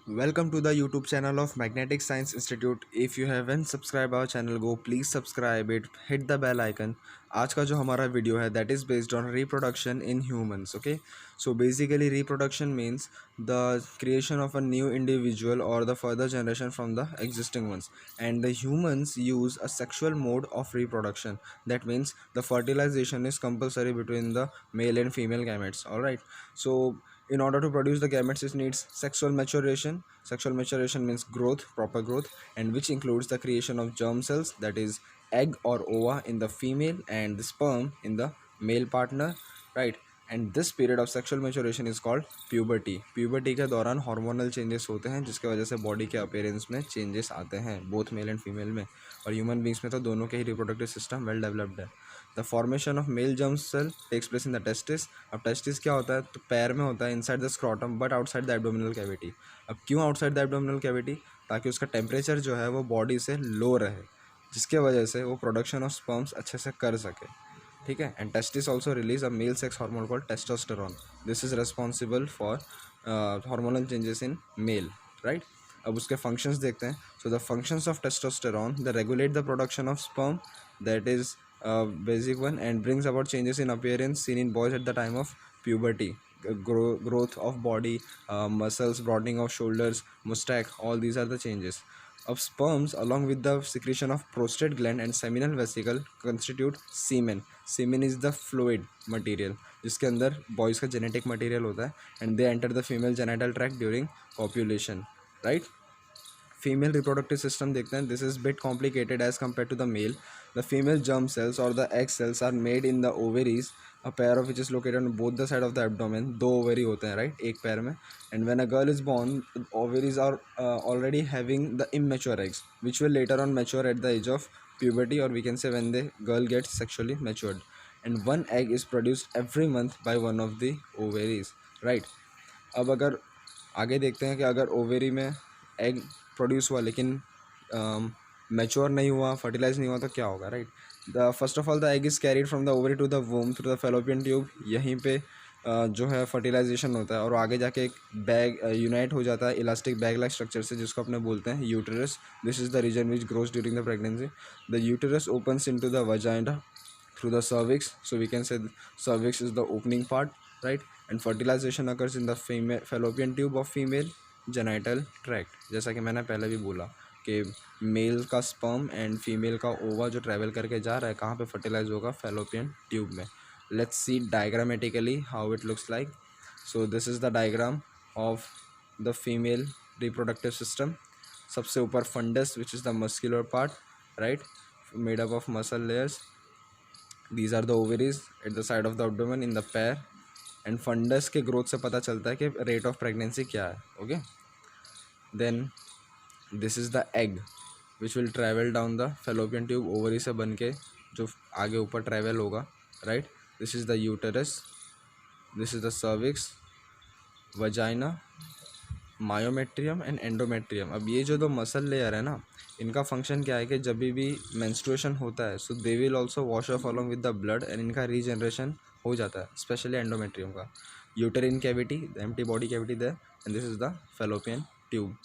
Welcome to the YouTube channel of Magnetic Science Institute. If you haven't subscribed our channel, go please subscribe it. Hit the bell icon. आज का जो हमारा video है that is based on reproduction in humans. Okay, so basically reproduction means the creation of a new individual or the further generation from the existing ones. And the humans use a sexual mode of reproduction. That means the fertilization is compulsory between the male and female gametes. All right, so in order to produce the gametes it needs sexual maturation means growth, proper growth, and which includes the creation of germ cells, that is egg or ova in the female and the sperm in the male partner, right? And this period of sexual maturation is called puberty के दौरान hormonal changes होते हैं जिसकी वजह से body के appearance में changes आते हैं बोथ मेल एंड फीमेल में, और ह्यूमन बींग्स में तो दोनों के ही रिप्रोडक्टिव सिस्टम वेल डेवलप्ड है. The formation of male germ sale tax place in the testis. अब टेस्टिस क्या होता है, तो पैर में होता है inside the scrotum but outside the abdominal cavity. अब क्यों आउटसाइड द एब्डोमिनल कैविटी? ताकि उसका टेम्परेचर जो है वो बॉडी से लो रहे, जिसके वजह से वो प्रोडक्शन ऑफ स्पर्म्स अच्छे से कर सके. ठीक है. And testis also release a male sex hormone called testosterone. This is responsible for hormonal changes in male, right. अब उसके फंक्शंस देखते हैं. So the functions of testosterone the regulate the production of sperm, that is basic one, and brings about changes in appearance seen in boys at the time of puberty. Growth of body, muscles, broadening of shoulders, mustache, all these are the changes of sperms along with the secretion of prostate gland and seminal vesicle constitute semen. Semen is the fluid material जिसके अंदर boys का genetic material होता है, and they enter the female genital tract during population, right. Female reproductive system देखते हैं. This is bit complicated as compare to the male. The female germ cells or the egg cells are made in the ovaries, a pair of which is located on both the side of the abdomen. दो ovary होते हैं, right, एक पैर में. and when a girl is born, ovaries are already having the immature eggs which will later on mature at the age of puberty, or we can say when the girl gets sexually matured. and one egg is produced every month by one of the ovaries, right. अब अगर आगे देखते हैं कि अगर ovary में egg produce हुआ लेकिन मैच्योर नहीं हुआ, फर्टिलाइज नहीं हुआ, तो क्या होगा, right. The first of all the egg is carried from the ovary to the womb through the fallopian tube. यहीं पे जो है फर्टिलाइजेशन होता है और आगे जाके एक बैग यूनाइट हो जाता है इलास्टिक बैग लाइक स्ट्रक्चर से, जिसको अपने बोलते हैं uterus. This is the region which grows during the pregnancy. The uterus opens into the vagina through the cervix, so we can say the cervix is the opening part, right. and fertilization occurs in the female fallopian tube of female genital tract. जैसा कि मैंने पहले भी बोला कि mail का sperm and female का ओवा जो ट्रैवल करके जा रहा है कहाँ पे फर्टिलाइज होगा, फैलोपियन ट्यूब में. Let's see diagrammatically how it looks like. So this is the diagram of the female reproductive system. सबसे ऊपर fundus which is the muscular part, right, made up of muscle layers. These are the ovaries at the side of the abdomen in the pair, and fundus के growth से पता चलता है कि rate of pregnancy क्या है. Okay. Then this is the egg which will travel down the fallopian tube. Ovary से बन के जो आगे ऊपर ट्रैवल होगा, right. This is the uterus, this is the cervix, vagina, myometrium and endometrium. अब ये जो दो मसल लेयर है ना, इनका फंक्शन क्या है कि जब भी मेंस्ट्रुएशन होता है so they will also wash off along with the blood, and इनका रीजनरेशन हो जाता है, स्पेशली एंडोमेट्रियम का. Uterine cavity, the empty body cavity there, and this is the fallopian tube.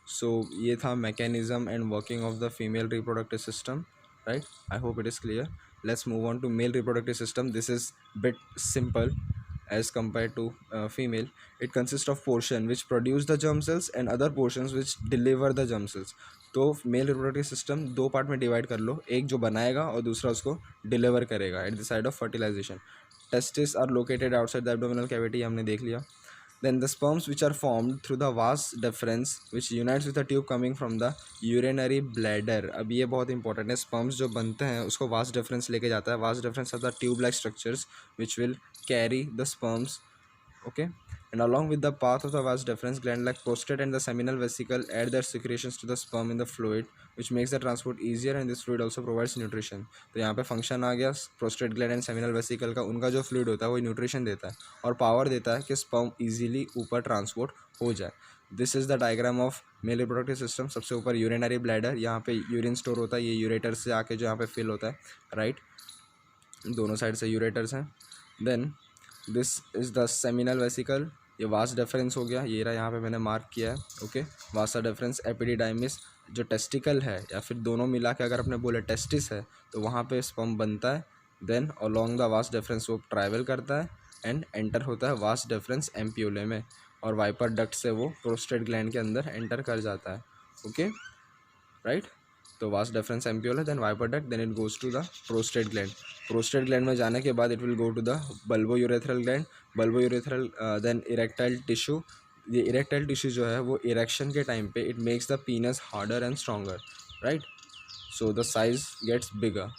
So ये था mechanism and working of the female reproductive system, right. I hope it is clear. Let's move on to male reproductive system. This is bit simple as compared to female. It consists of portion which produce the germ cells and other portions which deliver the germ cells. तो mail reproductive system दो part में divide कर लो, एक जो बनाएगा और दूसरा उसको डिलीवर करेगा at the side of fertilization. Testis are located outside the abdominal cavity, हमने देख लिया. Then the sperms which are formed through the vas deferens which unites with a tube coming from the urinary bladder. अब ये बहुत important है. Sperms जो बनते हैं उसको vas deferens लेके जाता है. vas deferens are the tube like structures which will carry the sperms, okay. and along with the path of the vas deferens, gland like prostate and the seminal vesicle add their secretions to the sperm in the fluid which makes the transport easier, and this fluid also provides nutrition. तो यहाँ पे function आ गया prostate gland and seminal vesicle का. उनका जो fluid होता है वो न्यूट्रिशन देता है और पावर देता है कि स्पर्म इजीली ऊपर ट्रांसपोर्ट हो जाए. This is the diagram of male reproductive system. सबसे ऊपर यूरिनरी ब्लैडर, यहाँ पे यूरिन स्टोर होता है, ये यूरेटर से आके जो यहाँ पे फिल होता है, राइट. दोनों साइड से यूरेटर्स हैं. Then this is the seminal vesicle. ये वास डेफरेंस हो गया, ये रहा यहाँ पे मैंने मार्क किया है। ओके, वासा डेफरेंस एपिडिडाइमिस जो टेस्टिकल है या फिर दोनों मिला के अगर अपने बोले टेस्टिस है तो वहाँ पे स्पर्म बनता है। Then along the vas deferens वो ट्रैवल करता है एंड एंटर होता है वास डेफरेंस एम्प्यूले में, और वाइपर डक्ट से वो प्रोस्टेट ग्लैंड के अंदर एंटर कर जाता है। ओके राइट, तो वास डेफरेंस एम्प्यूल है, then wiper duct, then it goes to the prostate gland. Prostate gland में जाने के बाद it will go to the bulbo urethral gland, bulbo urethral, then erectile tissue. ये इरेक्टाइल टिश्यू जो है वो इरेक्शन के टाइम पे it makes the penis harder and stronger, right, so the size gets bigger.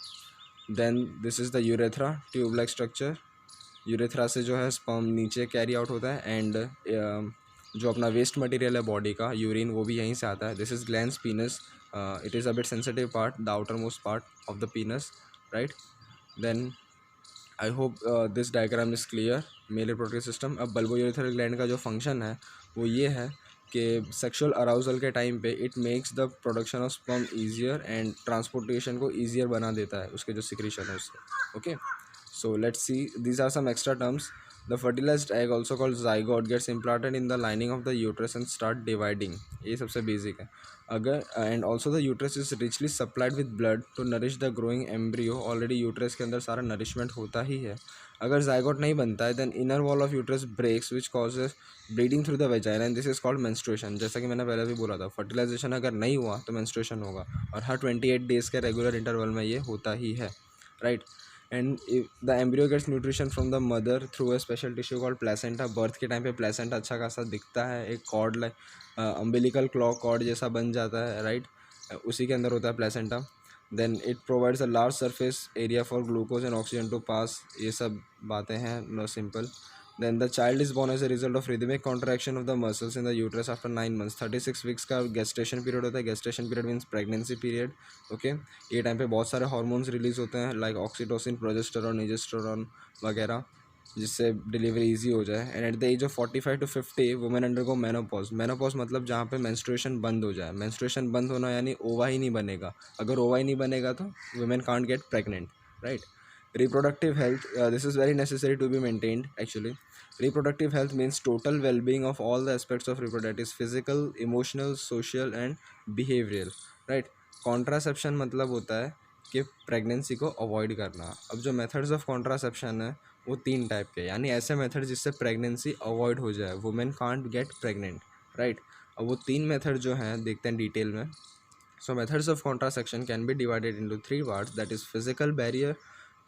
Then this is the urethra, tube like structure. Urethra से जो है sperm नीचे कैरी आउट होता है एंड जो अपना वेस्ट मटेरियल है बॉडी का, यूरिन, वो भी यहीं से आता है। This is glans penis, it is a bit sensitive part, the outer most part of the penis, right. Then I hope this diagram is clear. Male reproductive system. अब bulbourethral gland का जो function है वो ये है कि sexual arousal के time पे it makes the production of sperm easier and transportation को ईजियर बना देता है उसके जो सिक्रीशन है उससे। Okay, so let's see, these are some extra terms. The fertilized egg, also called zygote, gets implanted in the lining of the uterus and start dividing. ये सबसे बेसिक है। अगर and also the uterus is richly supplied with blood to nourish the growing embryo. Already uterus के अंदर सारा nourishment होता ही है। अगर zygote नहीं बनता है then inner wall of uterus breaks which causes bleeding through the vagina and this is called menstruation। जैसा कि मैंने पहले भी बोला था, फर्टिलाइजेशन अगर नहीं हुआ तो menstruation होगा, और हर 28 डेज़ के रेगुलर इंटरवल में ये होता ही है, right. And the embryo gets nutrition from the mother through a special tissue called placenta. Birth के टाइम पे प्लेसेंटा अच्छा खासा दिखता है, एक cord like umbilical claw cord जैसा बन जाता है, राइट, उसी के अंदर होता है placenta. Then it provides a large surface area for glucose and oxygen to pass. ये सब बातें हैं, no simple. Then the child is born as a result of rhythmic contraction of the muscles in the uterus after 9 months। 36 weeks का gestation period होता है। gestation period means pregnancy period। Okay, ये time पे बहुत सारे hormones release होते हैं like oxytocin, progesterone, निजेस्टेरॉन वगैरह, जिससे डिलीवरी इजी हो जाए। And at the age of 45 to 50 women undergo menopause. Menopause मतलब जहाँ पे मेंस्ट्रुएशन बंद हो जाए। मेंस्ट्रुएशन बंद होना यानी ओवा ही नहीं बनेगा। अगर ओवा ही नहीं बनेगा तो women can't get pregnant, right. Reproductive health, this is very necessary to be maintained actually। Reproductive health means total well-being of all the aspects of reproduction, physical, emotional, social and behavioral, right। Contraception मतलब होता है कि pregnancy को avoid करना। अब जो methods of contraception है वो 3 टाइप के, यानी ऐसे मेथड जिससे प्रेगनेंसी अवॉइड हो जाए, women can't get pregnant, right. अब वो 3 मेथड जो हैं देखते हैं डिटेल में। So methods of contraception can be divided into 3 parts, that is physical barrier,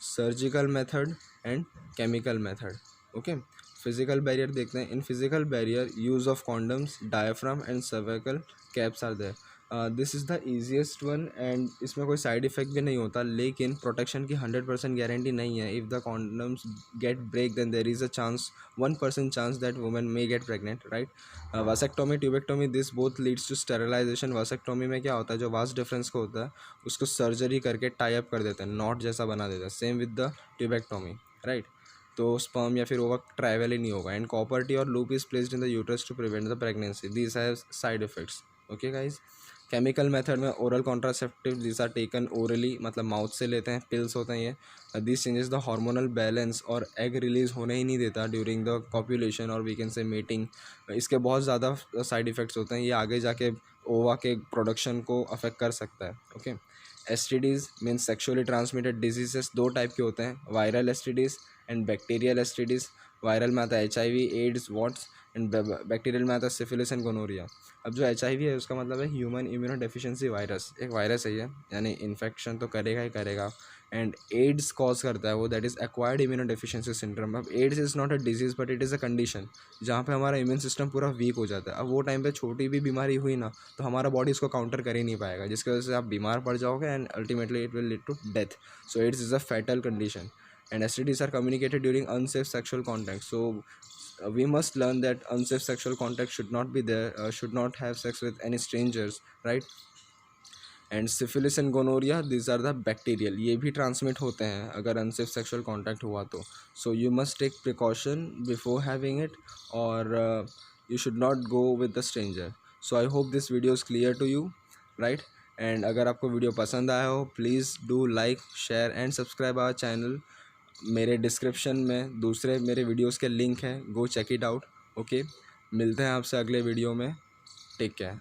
surgical method and chemical method. Okay, physical barrier देखते हैं। In physical barrier use of condoms, diaphragm and cervical caps are there. This is the easiest one and इसमें कोई side effect भी नहीं होता, लेकिन protection की 100% guarantee नहीं है। If the condoms get break then there is a chance, 1% chance that women may get pregnant, right. Vasectomy, tubectomy, this both leads to sterilisation. Vasectomy में क्या होता है, जो वास डिफरेंस को होता है उसको सर्जरी करके टाई अप कर देते हैं, नॉट जैसा बना देते हैं। Same with the tubectomy, right. तो स्पर्म या फिर वो वक्त ट्रैवल ही नहीं होगा। एंड कॉपर टी और loop is placed in the uterus to prevent the pregnancy, this have side effects. Okay guys, chemical method में oral contraceptive, this are taken orally, मतलब माउथ से लेते हैं, पिल्स होते हैं ये। This changes the hormonal balance और egg release होने ही नहीं देता ड्यूरिंग द कॉपुलेशन और वी कैन से मेटिंग। इसके बहुत ज़्यादा साइड इफ़ेक्ट्स होते हैं, ये आगे जाके ओवा के प्रोडक्शन को अफेक्ट कर सकता है। Okay, STDs means sexually transmitted diseases, 2 type के होते हैं, viral STDs and bacterial STDs. Viral में आता है HIV, AIDS, warts, and bacterial में आता है सिफिलिस एंड गोनोरिया। अब जो HIV है उसका मतलब है ह्यूमन इम्यूनो डेफिशिएंसी वायरस, एक वायरस है ये, यानी इन्फेक्शन तो करेगा ही करेगा। एंड एड्स कॉज करता है वो, that is acquired immunodeficiency syndrome. अब AIDS is not a disease but it is a condition जहाँ पे हमारा इम्यून सिस्टम पूरा वीक हो जाता है। अब वो टाइम पे छोटी भी बीमारी हुई ना तो हमारा बॉडी इसको काउंटर कर ही नहीं पाएगा, जिसकी वजह से आप बीमार पड़ जाओगे and ultimately it will lead to death. So AIDS is a fatal condition and STDs are communicated during unsafe sexual contact. So we must learn that unsafe sexual contact should not be there, should not have sex with any strangers, right। And syphilis and gonorrhoea, this are the bacterial, ये भी transmit होते हैं अगर unsafe sexual contact हुआ तो। So you must take precaution before having it, और you should not go with the stranger. So I hope this video is clear to you, right. And अगर आपको वीडियो पसंद आया हो please do like, share and subscribe our channel. मेरे description में दूसरे मेरे वीडियोज़ के लिंक हैं, go check it out. Okay, मिलते हैं आपसे अगले वीडियो में। Take care.